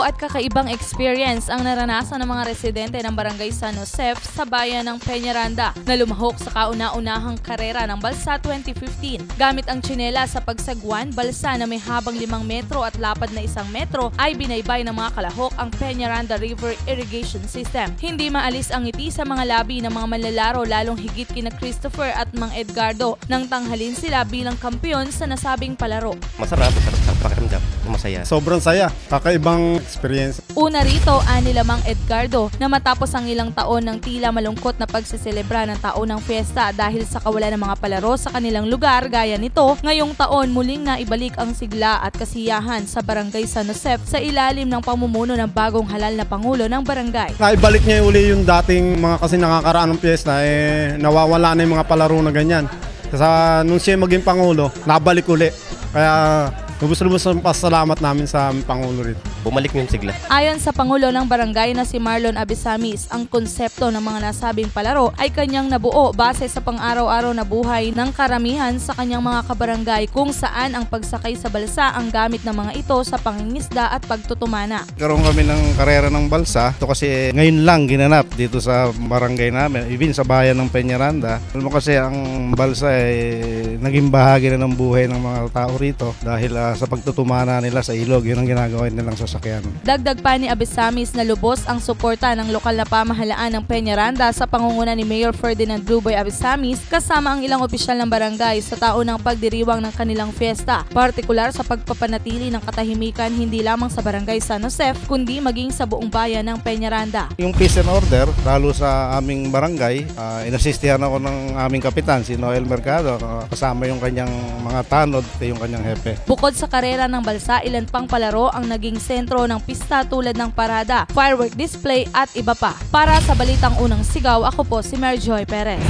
at kakaibang experience ang naranasan ng mga residente ng Barangay San Josef sa bayan ng Peñaranda na lumahok sa kauna-unahang karera ng Balsa 2015. Gamit ang tsinela sa pagsagwan, balsa na may habang 5 metro at lapad na 1 metro ay binaybay ng mga kalahok ang Peñaranda River Irrigation System. Hindi maalis ang ngiti sa mga labi ng mga manlalaro, lalong higit kina Christopher at Mang Edgardo nang tanghalin sila bilang kampiyon sa nasabing palaro. Masarap sa pakiramdam, masaya. Sobrang saya, kakaibang experience. Una rito, anila Mang Edgardo na matapos ang ilang taon ng tila malungkot na pagseselebra ng taon ng fiesta dahil sa kawalan ng mga palaro sa kanilang lugar gaya nito, ngayong taon muling naibalik ang sigla at kasiyahan sa Barangay San Josef sa ilalim ng pamumuno ng bagong halal na Pangulo ng barangay. Naibalik niya uli yung dating mga kasi nakakaraan ng piyesta, nawawala na yung mga palaro na ganyan. Nung siya maging Pangulo, nabalik uli. Kaya lubos-lubos ang pasalamat namin sa Pangulo rin. Bumalik yung sigla. Ayon sa Pangulo ng barangay na si Marlon Abisamis, ang konsepto ng mga nasabing palaro ay kanyang nabuo base sa pang-araw-araw na buhay ng karamihan sa kanyang mga kabarangay kung saan ang pagsakay sa balsa ang gamit ng mga ito sa pangingisda at pagtutumana. Karoon kami ng karera ng balsa. Ito kasi ngayon lang ginanap dito sa barangay namin, even sa bayan ng Peñaranda. Alam mo kasi ang balsa ay naging bahagi na ng buhay ng mga tao rito dahil sa pagtutumana nila sa ilog, yun ang ginagawa nilang sasakyan. Dagdag pa ni Abisamis na lubos ang suporta ng lokal na pamahalaan ng Peñaranda sa pangunguna ni Mayor Ferdinand Blueboy Abisamis kasama ang ilang opisyal ng barangay sa taon ng pagdiriwang ng kanilang fiesta, partikular sa pagpapanatili ng katahimikan hindi lamang sa Barangay San Josef kundi maging sa buong bayan ng Peñaranda. Yung peace and order, lalo sa aming barangay, inasistihan ako ng aming kapitan, si Noel Mercado, kasama yung kanyang mga tanod at yung kanyang hepe. Bukod sa karera ng balsa, ilan pang palaro ang naging sentro ng pista tulad ng parada, firework display at iba pa. Para sa Balitang Unang Sigaw, ako po si Mary Joy Perez.